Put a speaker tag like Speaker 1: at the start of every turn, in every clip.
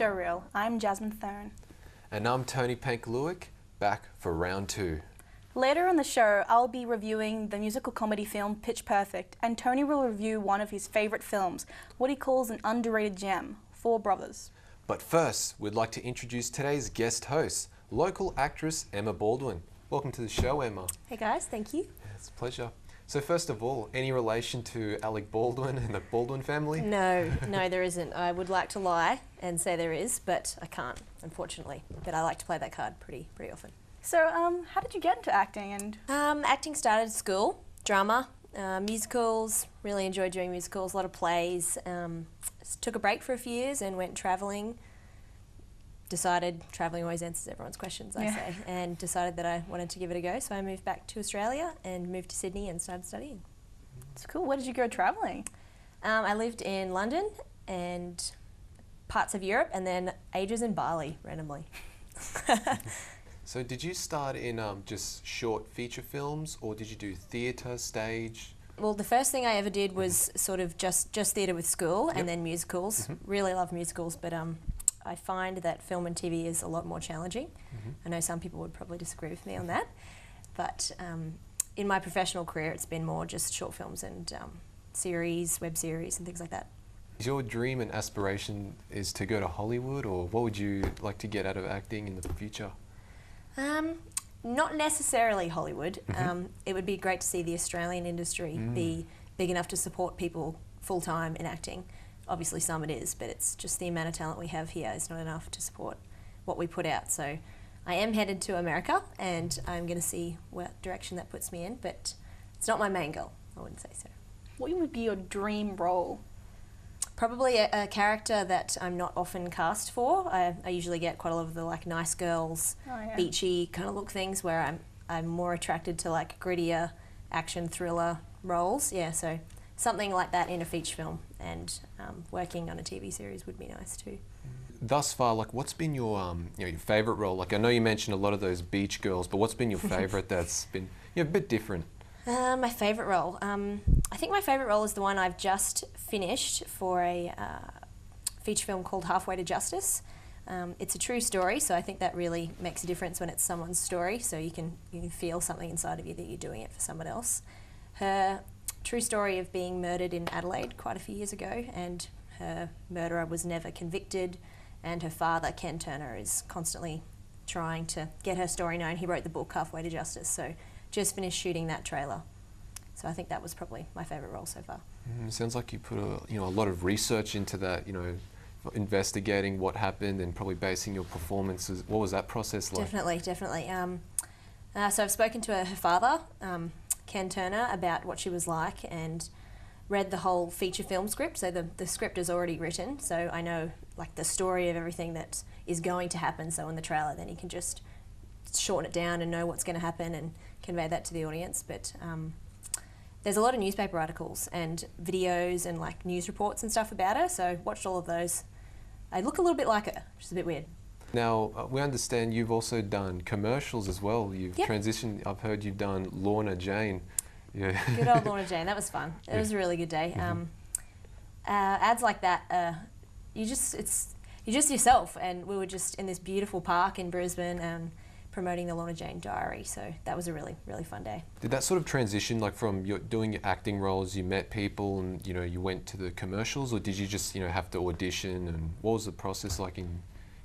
Speaker 1: Showreel. I'm Jasmine Thurn.
Speaker 2: And I'm Toni Pankaluik, back for round 2.
Speaker 1: Later in the show, I'll be reviewing the musical comedy film Pitch Perfect, and Toni will review one of his favourite films, what he calls an underrated gem, Four Brothers.
Speaker 2: But first, we'd like to introduce today's guest host, local actress Emma Baldwin. Welcome to the show, Emma.
Speaker 3: Hey guys, thank you.
Speaker 2: It's a pleasure. So first of all, any relation to Alec Baldwin and the Baldwin family?
Speaker 3: No, there isn't. I would like to lie and say there is, but I can't, unfortunately. But I like to play that card pretty often.
Speaker 1: So, how did you get into acting? And
Speaker 3: acting started at school, drama, musicals, really enjoyed doing musicals, a lot of plays. Took a break for a few years and went travelling. Decided travelling always answers everyone's questions, I say, and decided that I wanted to give it a go. So I moved back to Australia and moved to Sydney and started studying.
Speaker 1: It's cool. Where did you go travelling?
Speaker 3: I lived in London and parts of Europe, and then ages in Bali, randomly.
Speaker 2: So did you start in just short feature films, or did you do theatre, stage?
Speaker 3: Well, the first thing I ever did was sort of just theatre with school, and then musicals. Really love musicals, but I find that film and TV is a lot more challenging. I know some people would probably disagree with me on that, but in my professional career it's been more just short films and series, web series and things like that.
Speaker 2: Is your dream and aspiration is to go to Hollywood, or what would you like to get out of acting in the future?
Speaker 3: Not necessarily Hollywood. It would be great to see the Australian industry be big enough to support people full-time in acting. Obviously some it is, but it's just the amount of talent we have here is not enough to support what we put out. So I am headed to America and I'm going to see what direction that puts me in, but it's not my main goal, I wouldn't say so.
Speaker 1: What would be your dream role?
Speaker 3: Probably a character that I'm not often cast for. I usually get quite a lot of the like nice girls, beachy kind of look things, where I'm more attracted to like grittier action thriller roles. Yeah, so something like that in a feature film, and working on a TV series would be nice too.
Speaker 2: Thus far, like, what's been your your favourite role? Like, I know you mentioned a lot of those beach girls, but what's been your favourite that's been a bit different?
Speaker 3: My favourite role. I think my favourite role is the one I've just finished for a feature film called Halfway to Justice. It's a true story, so I think that really makes a difference when it's someone's story, so you can feel something inside of you that you're doing it for someone else. Her true story of being murdered in Adelaide quite a few years ago, and her murderer was never convicted, and her father, Ken Turner, is constantly trying to get her story known. He wrote the book Halfway to Justice, so just finished shooting that trailer. So I think that was probably my favourite role so far.
Speaker 2: Sounds like you put a lot of research into that, investigating what happened and probably basing your performances. What was that process like?
Speaker 3: Definitely. So I've spoken to her father, Ken Turner, about what she was like, and read the whole feature film script. So the script is already written, so I know like the story of everything that is going to happen. So in the trailer, then you can just shorten it down and know what's going to happen and convey that to the audience. But there's a lot of newspaper articles and videos and like news reports and stuff about her, so watched all of those. I look a little bit like her, which is a bit weird.
Speaker 2: Now, we understand you've also done commercials as well. You've transitioned, I've heard you've done Lorna Jane. Yeah.
Speaker 3: Good old Lorna Jane, that was fun. It was a really good day. Ads like that, you're just yourself, and we were just in this beautiful park in Brisbane promoting the Lorna Jane diary, so that was a really fun day.
Speaker 2: Did that sort of transition, like from doing your acting roles, you met people and you went to the commercials, or did you just have to audition, and what was the process like in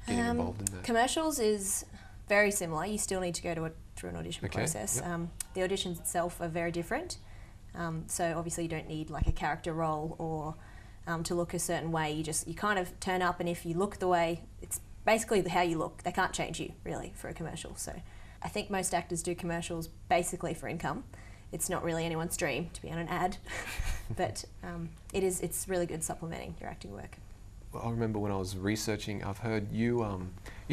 Speaker 2: getting involved in that?
Speaker 3: Commercials is very similar. You still need to go through an audition process. The auditions itself are very different, so obviously you don't need like a character role or to look a certain way. You kind of turn up, and if you look the way, it's basically how you look. They can't change you really for a commercial. So I think most actors do commercials basically for income. It's not really anyone's dream to be on an ad, but it's really good supplementing your acting work.
Speaker 2: Well, I remember when I was researching, I've heard you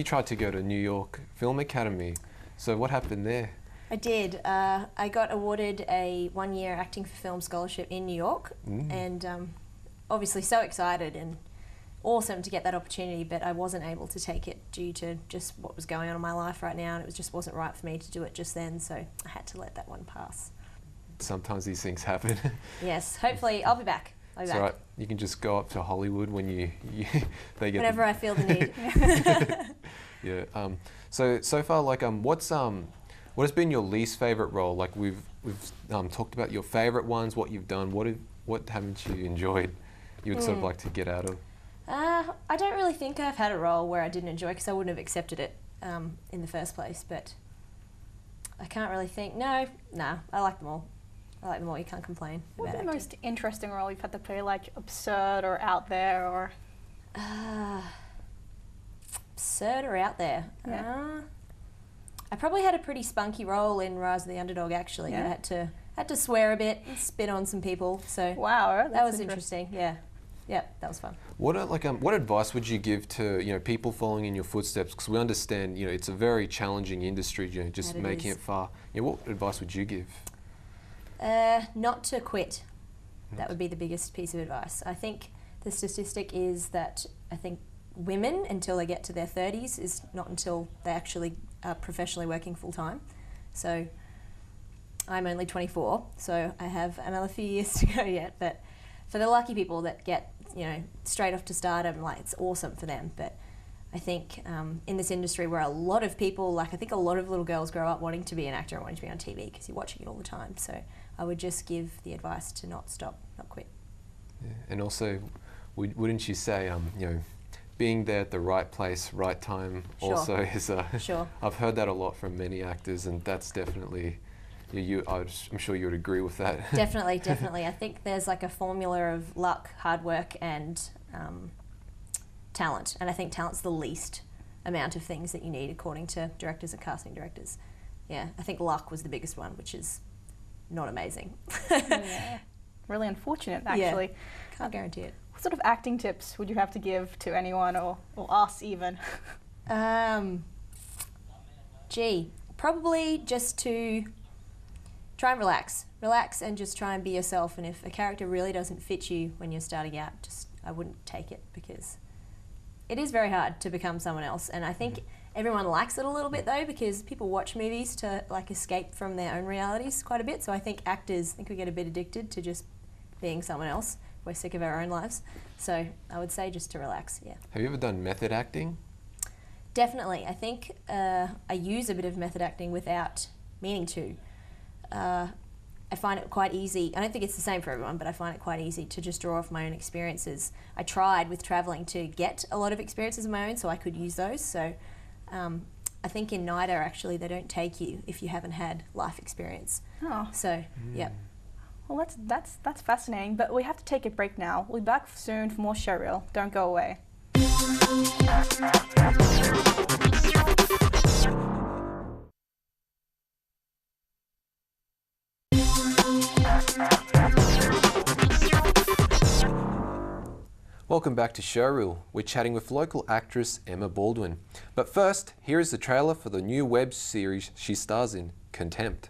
Speaker 2: tried to go to New York Film Academy. So what happened there?
Speaker 3: I did. I got awarded a 1-year acting for film scholarship in New York, and obviously so excited and awesome to get that opportunity, but I wasn't able to take it due to just what was going on in my life right now, and it just wasn't right for me to do it just then, so I had to let that one pass.
Speaker 2: Sometimes these things happen.
Speaker 3: Yes, hopefully I'll be back. I'll be
Speaker 2: It's
Speaker 3: back.
Speaker 2: all right. You can just go up to Hollywood when they get
Speaker 3: Whenever I feel the need.
Speaker 2: Yeah. So far, like, what has been your least favorite role? Like, we've talked about your favorite ones, what you've done. What haven't you enjoyed? You would sort of like to get out of.
Speaker 3: I don't really think I've had a role where I didn't enjoy because I wouldn't have accepted it in the first place. But I can't really think. No, I like them all. You can't complain
Speaker 1: What's
Speaker 3: about
Speaker 1: the
Speaker 3: acting.
Speaker 1: most interesting role you've had to play, like absurd or out there or?
Speaker 3: Absurd or out there?
Speaker 1: Yeah.
Speaker 3: I probably had a pretty spunky role in Rise of the Underdog. Actually,
Speaker 1: Yeah.
Speaker 3: I had to swear a bit, and spit on some people. So
Speaker 1: Wow,
Speaker 3: that was interesting. Yeah, that was fun.
Speaker 2: What advice would you give to people following in your footsteps? Because we understand it's a very challenging industry. Just
Speaker 3: That it
Speaker 2: making
Speaker 3: is.
Speaker 2: it far. What advice would you give?
Speaker 3: Not to quit. That would be the biggest piece of advice. I think the statistic is that I think women, until they get to their 30s, is not until they actually are professionally working full time. So I'm only 24, so I have another few years to go yet. But for the lucky people that get straight off to stardom, like, it's awesome for them. But I think in this industry where a lot of people, like, I think a lot of little girls grow up wanting to be an actor and wanting to be on TV because you're watching it all the time. So I would just give the advice to not stop, not quit.
Speaker 2: Yeah. And also, wouldn't you say being there at the right place, right time
Speaker 3: Sure.
Speaker 2: also is
Speaker 3: Sure.
Speaker 2: I've heard that a lot from many actors, and that's definitely I'm sure you would agree with that.
Speaker 3: Definitely. I think there's like a formula of luck, hard work, and talent. And I think talent's the least amount of things that you need according to directors and casting directors. Yeah, I think luck was the biggest one, which is not amazing.
Speaker 1: Yeah. Really unfortunate, actually.
Speaker 3: Yeah, can't guarantee it.
Speaker 1: What sort of acting tips would you have to give to anyone or us even?
Speaker 3: Probably just to try and relax and just try and be yourself. And if a character really doesn't fit you when you're starting out, I wouldn't take it, because it is very hard to become someone else. And I think everyone likes it a little bit though, because people watch movies to like escape from their own realities quite a bit. So I think we get a bit addicted to just being someone else. We're sick of our own lives. So I would say just to relax, yeah.
Speaker 2: Have you ever done method acting?
Speaker 3: Definitely. I think I use a bit of method acting without meaning to. I find it quite easy. I don't think it's the same for everyone, but I find it quite easy to just draw off my own experiences. I tried with travelling to get a lot of experiences of my own so I could use those. So I think in NIDA, actually, they don't take you if you haven't had life experience.
Speaker 1: Oh.
Speaker 3: So, yeah.
Speaker 1: Well, that's fascinating, but we have to take a break now. We'll be back soon for more Showreel. Don't go away.
Speaker 2: Welcome back to Showreel. We're chatting with local actress Emma Baldwin. But first, here is the trailer for the new web series she stars in, Contempt.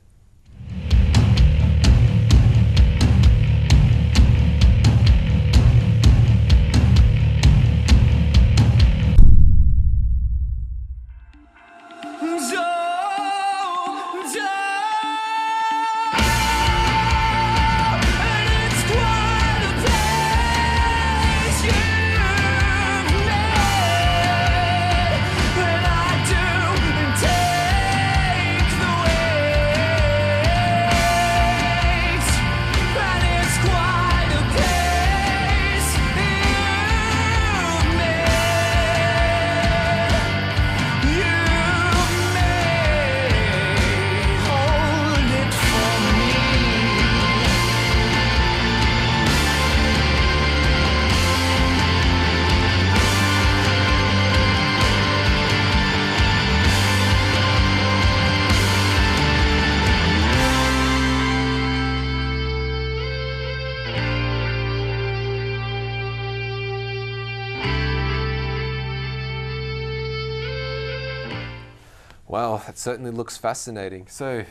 Speaker 2: Wow, that certainly looks fascinating. So,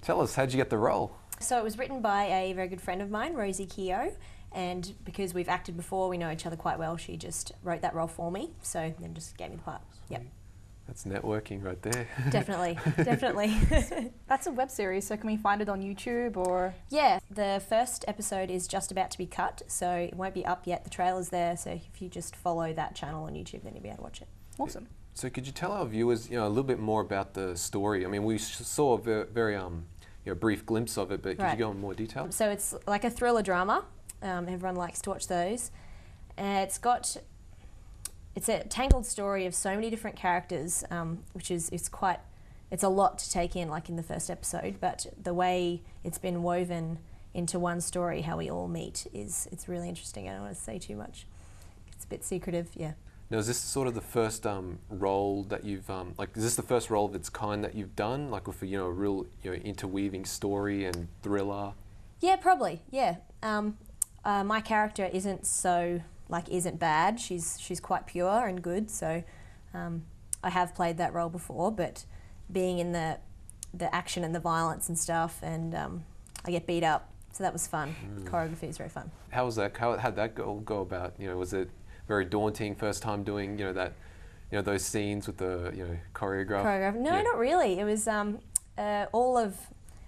Speaker 2: tell us, how'd you get the role?
Speaker 3: So it was written by a very good friend of mine, Rosie Keogh, and because we've acted before, we know each other quite well, she just wrote that role for me, so then just gave me the part. Yep.
Speaker 2: That's networking right there.
Speaker 3: Definitely, definitely.
Speaker 1: That's a web series, so can we find it on YouTube or?
Speaker 3: Yeah, the first episode is just about to be cut, so it won't be up yet. The trailer's there, so if you just follow that channel on YouTube, then you'll be able to watch it.
Speaker 1: Awesome.
Speaker 2: So could you tell our viewers, a little bit more about the story? I mean, we saw a very brief glimpse of it, but could you go in more detail?
Speaker 3: So it's like a thriller drama. Everyone likes to watch those. It's a tangled story of so many different characters, which is it's a lot to take in, like in the first episode. But the way it's been woven into one story, how we all meet, it's really interesting. I don't want to say too much. It's a bit secretive, yeah.
Speaker 2: Now, is this sort of the first role that you've is this the first role of its kind that you've done, like with a real interweaving story and thriller?
Speaker 3: Yeah, probably. Yeah. My character isn't bad. She's quite pure and good. So I have played that role before, but being in the action and the violence and stuff, and I get beat up, so that was fun. Choreography is very fun.
Speaker 2: How was that? How'd that go about? Was it very daunting first time doing that, those scenes with the choreograph?
Speaker 3: No, not really. It was all of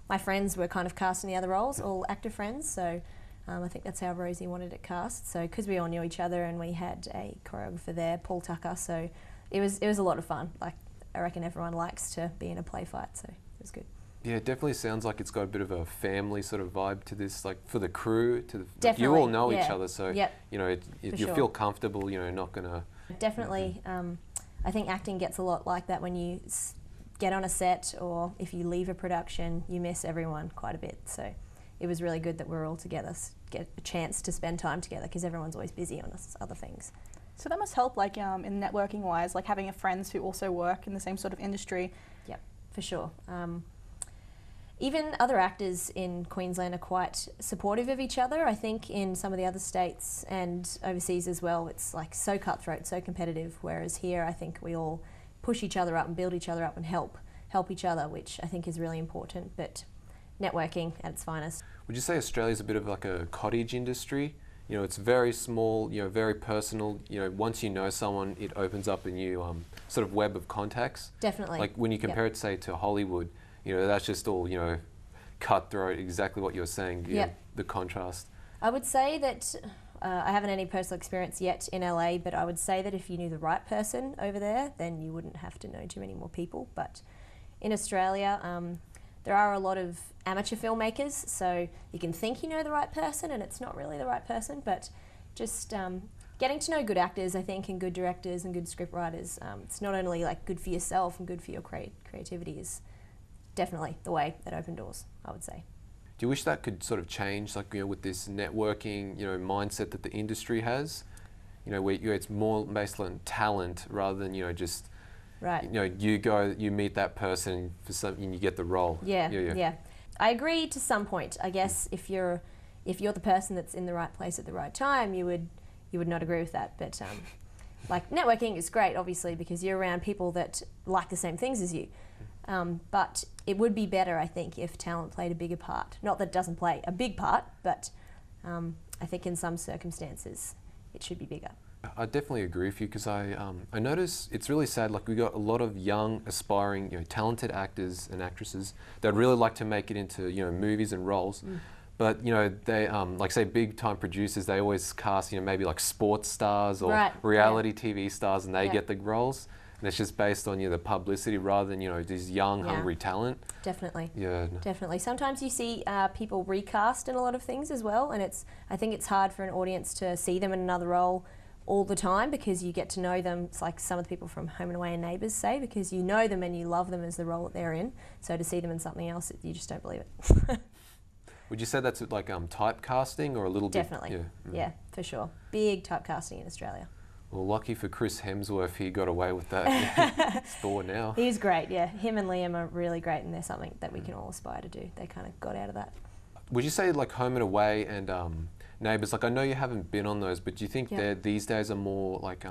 Speaker 3: my friends were kind of cast in the other roles, all actor friends. So I think that's how Rosie wanted it cast. So because we all knew each other and we had a choreographer there, Paul Tucker. So it was a lot of fun. Like I reckon everyone likes to be in a play fight. So it was good.
Speaker 2: Yeah, it definitely sounds like it's got a bit of a family sort of vibe to this, like for the crew.
Speaker 3: Definitely,
Speaker 2: you all know each other, so
Speaker 3: yep,
Speaker 2: you feel comfortable. Not gonna.
Speaker 3: Definitely, I think acting gets a lot like that when you get on a set, or if you leave a production, you miss everyone quite a bit. So it was really good that we're all together, get a chance to spend time together because everyone's always busy on other things.
Speaker 1: So that must help, like in networking wise, like having friends who also work in the same sort of industry.
Speaker 3: Yep, for sure. Even other actors in Queensland are quite supportive of each other. I think in some of the other states and overseas as well, it's like so cutthroat, so competitive, whereas here I think we all push each other up and build each other up and help each other, which I think is really important, but networking at its finest.
Speaker 2: Would you say Australia's a bit of like a cottage industry? It's very small, very personal. Once you know someone, it opens up a new sort of web of contacts.
Speaker 3: Definitely.
Speaker 2: Like when you compare it, say, to Hollywood, that's just all, cutthroat, exactly what you're saying, the contrast.
Speaker 3: I would say that I haven't any personal experience yet in LA, but I would say that if you knew the right person over there, then you wouldn't have to know too many more people. But in Australia, there are a lot of amateur filmmakers, so you can think you know the right person and it's not really the right person, but just getting to know good actors, I think, and good directors and good script writers, it's not only like good for yourself and good for your creativity, is definitely the way that opened doors, I would say.
Speaker 2: Do you wish that could sort of change, like with this networking, mindset that the industry has, where it's more based on talent rather than just
Speaker 3: right.
Speaker 2: You meet that person for something, you get the role.
Speaker 3: Yeah. I agree to some point. I guess if you're the person that's in the right place at the right time, you would not agree with that. But like networking is great, obviously, because you're around people that like the same things as you. But it would be better, I think, if talent played a bigger part. Not that it doesn't play a big part, but I think in some circumstances it should be bigger.
Speaker 2: I definitely agree with you because I notice it's really sad. Like we got a lot of young, aspiring, talented actors and actresses that really like to make it into movies and roles, but they like say big time producers, they always cast maybe like sports stars or reality TV stars, and they get the roles. And it's just based on the publicity rather than these young, hungry talent.
Speaker 3: Definitely.
Speaker 2: Yeah.
Speaker 3: Definitely. Sometimes you see people recast in a lot of things as well, and I think it's hard for an audience to see them in another role all the time because you get to know them. It's like some of the people from Home and Away and Neighbours say, because you know them and you love them as the role that they're in. So to see them in something else, you just don't believe it.
Speaker 2: Would you say that's like typecasting or a little bit?
Speaker 3: Definitely. Yeah, for sure. Big typecasting in Australia.
Speaker 2: Well, lucky for Chris Hemsworth, he got away with that. It's Thor now.
Speaker 3: He's great, yeah. Him and Liam are really great, and they're something that we can all aspire to do. They kind of got out of that.
Speaker 2: Would you say like Home and Away and Neighbours, like I know you haven't been on those, but do you think these days are more like,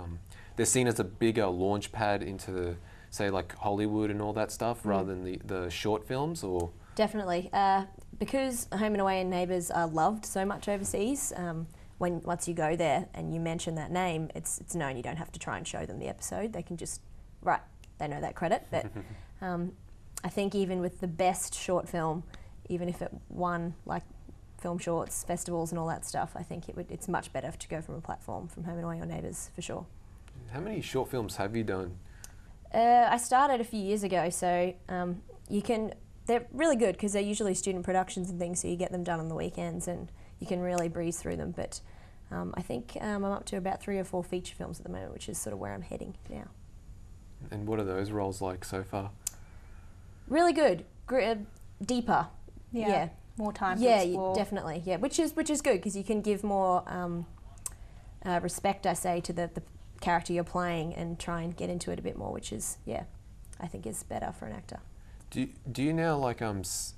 Speaker 2: they're seen as a bigger launch pad into, say, like Hollywood and all that stuff rather than the short films, or?
Speaker 3: Definitely. Because Home and Away and Neighbours are loved so much overseas, once you go there and you mention that name, it's known. You don't have to try and show them the episode. They can just, they know that credit. But I think even with the best short film, even if it won like film shorts, festivals and all that stuff, I think it's much better to go from a platform, from Home and Away or Neighbours, for sure.
Speaker 2: How many short films have you done?
Speaker 3: I started a few years ago, so they're really good because they're usually student productions and things, so you get them done on the weekends and you can really breeze through them. But I think I'm up to about 3 or 4 feature films at the moment, which is sort of where I'm heading now.
Speaker 2: And what are those roles like so far?
Speaker 3: Really good, deeper.
Speaker 1: Yeah. More time to
Speaker 3: Yeah,
Speaker 1: explore.
Speaker 3: definitely. Yeah, which is good because you can give more respect, I say, to the character you're playing and try and get into it a bit more, which is, I think is better for an actor.
Speaker 2: Do you now like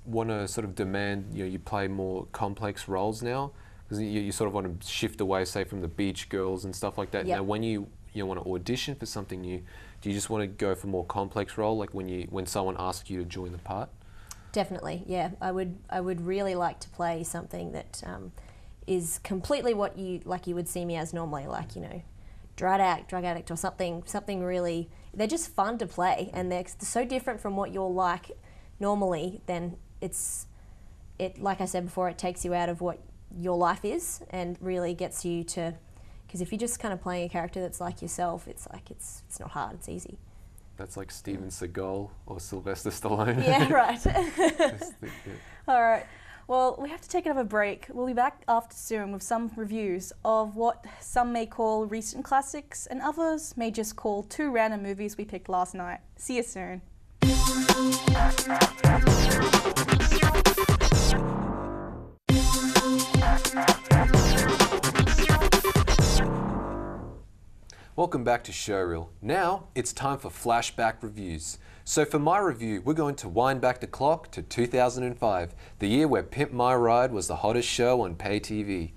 Speaker 2: want to sort of demand you play more complex roles now? Because you sort of want to shift away, say, from the beach girls and stuff like that.
Speaker 3: Yep.
Speaker 2: Now, when you want to audition for something new, do you just want to go for more complex role, like when someone asks you to join the part?
Speaker 3: Definitely, yeah. I would really like to play something that is completely what you would see me as normally, like drug addict or something really. They're just fun to play, and they're so different from what you're like normally. Then like I said before, it takes you out of what your life is and really gets you to. Because if you're just kind of playing a character that's like yourself, it's not hard. It's easy.
Speaker 2: That's like Steven Seagal or Sylvester Stallone.
Speaker 3: Yeah, right.
Speaker 1: All right. Well, we have to take another break. We'll be back after soon with some reviews of what some may call recent classics and others may just call 2 random movies we picked last night. See you soon.
Speaker 2: Welcome back to Showreel. Now it's time for flashback reviews. So for my review, we're going to wind back the clock to 2005, the year where Pimp My Ride was the hottest show on pay TV.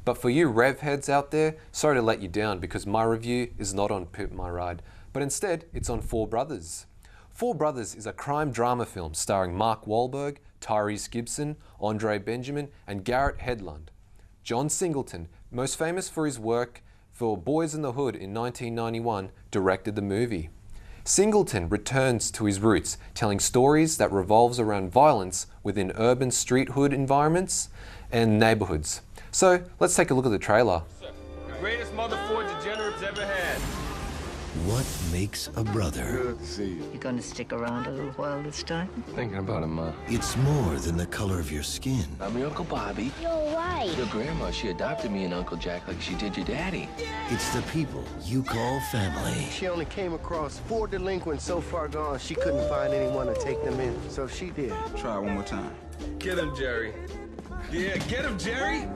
Speaker 2: But for you Rev heads out there, sorry to let you down because my review is not on Pimp My Ride, but instead it's on Four Brothers. Four Brothers is a crime drama film starring Mark Wahlberg, Tyrese Gibson, Andre Benjamin, and Garrett Hedlund. John Singleton, most famous for his work for Boys in the Hood in 1991, directed the movie. Singleton returns to his roots, telling stories that revolves around violence within urban street hood environments and neighborhoods. So let's take a look at the trailer.
Speaker 4: The greatest mother four degenerates ever had.
Speaker 5: What makes a brother?
Speaker 4: Good to see you.
Speaker 6: You gonna stick around a little while this time?
Speaker 4: Thinking about it, Ma.
Speaker 5: It's more than the color of your skin.
Speaker 7: I'm your Uncle Bobby.
Speaker 6: You're right.
Speaker 7: Your grandma, she adopted me and Uncle Jack like she did your daddy.
Speaker 5: It's the people you call family.
Speaker 8: She only came across 4 delinquents so far gone she couldn't find anyone to take them in. So she did.
Speaker 9: Try one more time.
Speaker 4: Get him, Jerry. Yeah, get him, Jerry.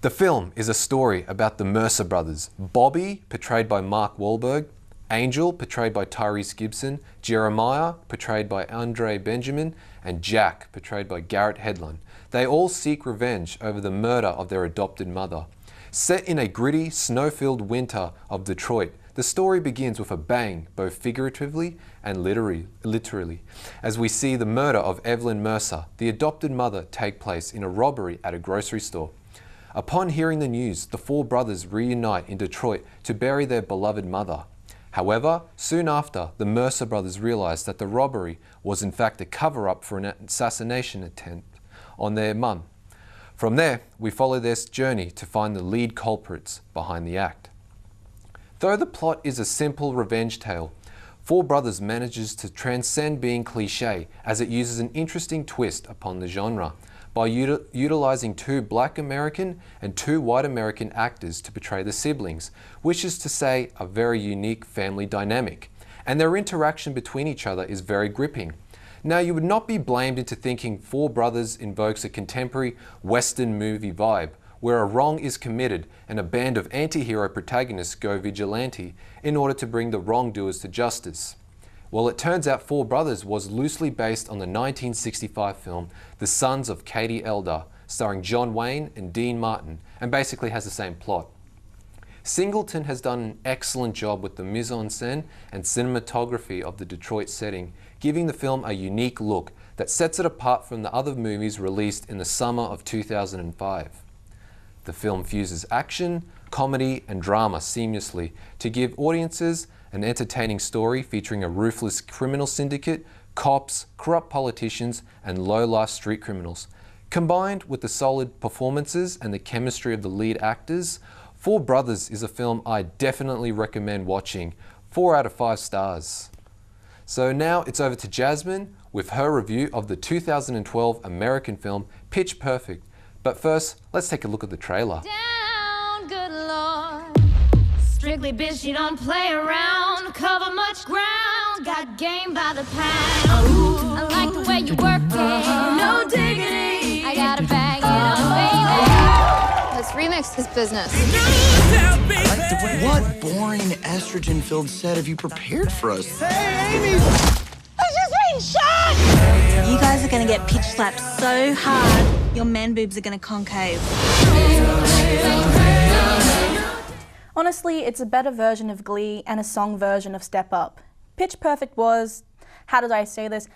Speaker 2: The film is a story about the Mercer brothers, Bobby, portrayed by Mark Wahlberg, Angel, portrayed by Tyrese Gibson, Jeremiah, portrayed by Andre Benjamin, and Jack, portrayed by Garrett Hedlund. They all seek revenge over the murder of their adopted mother. Set in a gritty, snow-filled winter of Detroit, the story begins with a bang, both figuratively and literally, as we see the murder of Evelyn Mercer, the adopted mother, take place in a robbery at a grocery store. Upon hearing the news, the four brothers reunite in Detroit to bury their beloved mother. However, soon after, the Mercer brothers realize that the robbery was in fact a cover-up for an assassination attempt on their mum. From there, we follow their journey to find the lead culprits behind the act. Though the plot is a simple revenge tale, Four Brothers manages to transcend being cliché as it uses an interesting twist upon the genre by utilizing 2 black American and 2 white American actors to portray the siblings, which is to say a very unique family dynamic, and their interaction between each other is very gripping. Now, you would not be blamed into thinking Four Brothers invokes a contemporary Western movie vibe, where a wrong is committed and a band of anti-hero protagonists go vigilante in order to bring the wrongdoers to justice. Well, it turns out Four Brothers was loosely based on the 1965 film The Sons of Katie Elder, starring John Wayne and Dean Martin, and basically has the same plot. Singleton has done an excellent job with the mise-en-scène and cinematography of the Detroit setting, giving the film a unique look that sets it apart from the other movies released in the summer of 2005. The film fuses action, comedy, and drama seamlessly to give audiences an entertaining story featuring a ruthless criminal syndicate, cops, corrupt politicians, and low-life street criminals. Combined with the solid performances and the chemistry of the lead actors, Four Brothers is a film I definitely recommend watching. 4 out of 5 stars. So now it's over to Jasmine with her review of the 2012 American film Pitch Perfect. But first, let's take a look at the trailer.
Speaker 9: Down, good Lord. Strictly bitch, you don't play around. Cover much ground. Got game by the pound. I like the way you work it. No diggity. I gotta bag it up, baby.
Speaker 10: This remix is business.
Speaker 11: What boring estrogen-filled set have you prepared for us?
Speaker 9: Hey, Amy! I just been shot!
Speaker 12: You guys are gonna get pitch slapped so hard, your man boobs are gonna concave.
Speaker 1: Honestly, it's a better version of Glee and a song version of Step Up. Pitch Perfect was, how did I say this,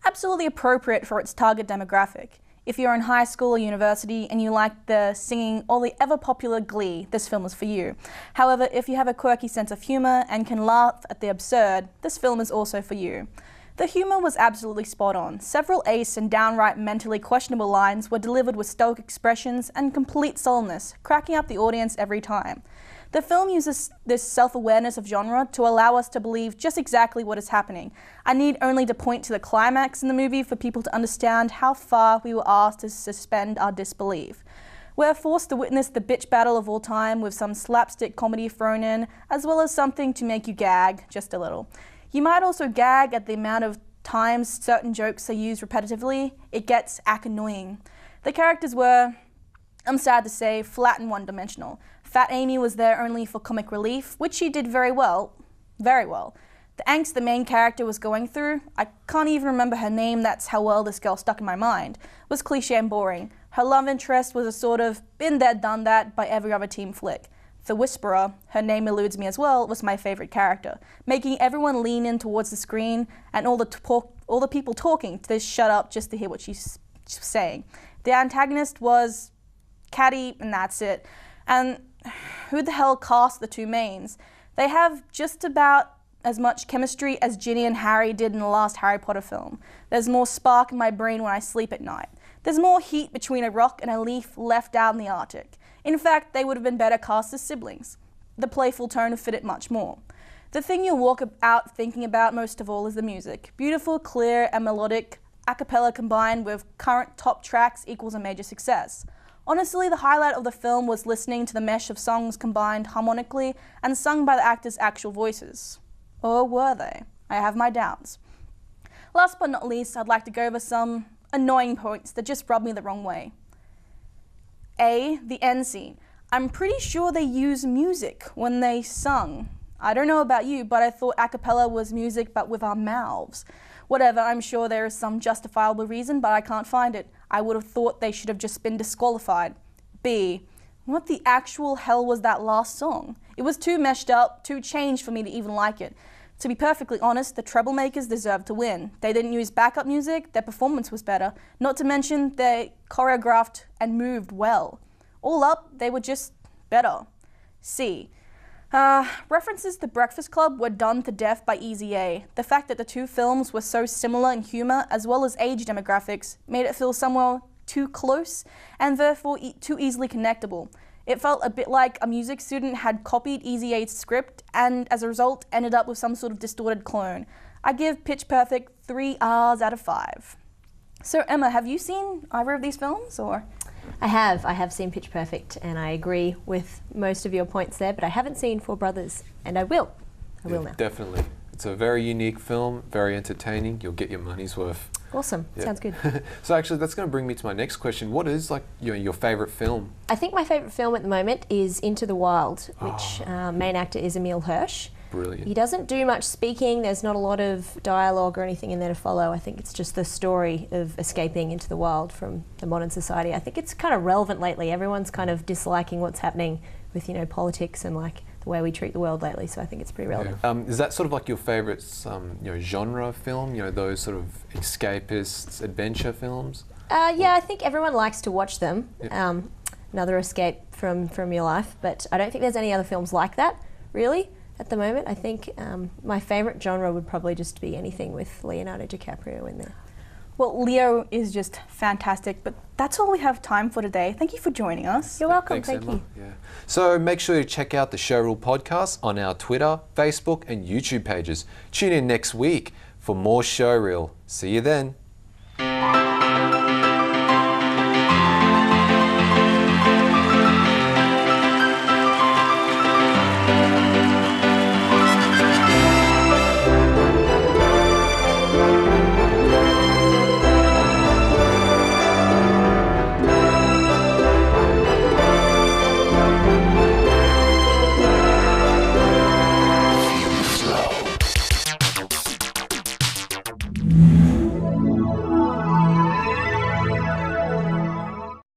Speaker 1: absolutely appropriate for its target demographic. If you're in high school or university and you like the singing or the ever-popular Glee, this film is for you. However, if you have a quirky sense of humour and can laugh at the absurd, this film is also for you. The humour was absolutely spot on. Several ace and downright mentally questionable lines were delivered with stoic expressions and complete solemnness, cracking up the audience every time. The film uses this self-awareness of genre to allow us to believe just exactly what is happening. I need only to point to the climax in the movie for people to understand how far we were asked to suspend our disbelief. We're forced to witness the bitch battle of all time with some slapstick comedy thrown in, as well as something to make you gag, just a little. You might also gag at the amount of times certain jokes are used repetitively. It gets annoying. The characters were, I'm sad to say, flat and one-dimensional. Fat Amy was there only for comic relief, which she did very well. Very well. The angst the main character was going through, I can't even remember her name, that's how well this girl stuck in my mind, was cliche and boring. Her love interest was a sort of been there, done that by every other teen flick. The Whisperer, her name eludes me as well, was my favourite character, making everyone lean in towards the screen and all the people talking to just shut up just to hear what she's saying. The antagonist was catty, and that's it. And who the hell cast the two mains? They have just about as much chemistry as Ginny and Harry did in the last Harry Potter film. There's more spark in my brain when I sleep at night. There's more heat between a rock and a leaf left out in the Arctic. In fact, they would have been better cast as siblings. The playful tone fit it much more. The thing you'll walk out thinking about most of all is the music. Beautiful, clear, and melodic, a cappella combined with current top tracks equals a major success. Honestly, the highlight of the film was listening to the mesh of songs combined harmonically and sung by the actors' actual voices. Or were they? I have my doubts. Last but not least, I'd like to go over some annoying points that just rubbed me the wrong way. A, the end scene. I'm pretty sure they use music when they sung. I don't know about you, but I thought a cappella was music but with our mouths. Whatever, I'm sure there is some justifiable reason, but I can't find it. I would have thought they should have just been disqualified. B, what the actual hell was that last song? It was too meshed up, too changed for me to even like it. To be perfectly honest, the Troublemakers deserved to win. They didn't use backup music, their performance was better, not to mention they choreographed and moved well. All up, they were just better. C, references to Breakfast Club were done to death by Easy-A. The fact that the two films were so similar in humour as well as age demographics made it feel somewhere too close and therefore too easily connectable. It felt a bit like a music student had copied Easy-A's script and as a result ended up with some sort of distorted clone. I give Pitch Perfect 3 R's out of 5. So Emma, have you seen either of these films or?
Speaker 3: I have seen Pitch Perfect and I agree with most of your points there, but I haven't seen Four Brothers and I will now.
Speaker 2: Definitely. It's a very unique film, very entertaining. You'll get your money's worth.
Speaker 3: Awesome,
Speaker 2: Yeah.
Speaker 3: Sounds good.
Speaker 2: So actually that's going to bring me to my next question. What is like your favourite film?
Speaker 3: I think my favourite film at the moment is Into the Wild, which main actor is Emile Hirsch.
Speaker 2: Brilliant.
Speaker 3: He doesn't do much speaking, there's not a lot of dialogue or anything in there to follow. I think it's just the story of escaping into the wild from the modern society. I think it's kind of relevant lately. Everyone's kind of disliking what's happening with, politics and like the way we treat the world lately, so I think it's pretty relevant.
Speaker 2: Yeah. Is that sort of like your favourite genre film, those sort of escapist adventure films?
Speaker 3: Yeah, I think everyone likes to watch them.
Speaker 2: Yep.
Speaker 3: Another escape from your life, but I don't think there's any other films like that, really. at the moment. I think my favourite genre would probably just be anything with Leonardo DiCaprio in there.
Speaker 1: Well, Leo is just fantastic, but that's all we have time for today. Thank you for joining us.
Speaker 3: You're welcome.
Speaker 2: Thanks,
Speaker 3: Thank
Speaker 2: Emma.
Speaker 3: you.
Speaker 2: Yeah. So make sure to check out the Showreel podcast on our Twitter, Facebook and YouTube pages. Tune in next week for more Showreel. See you then.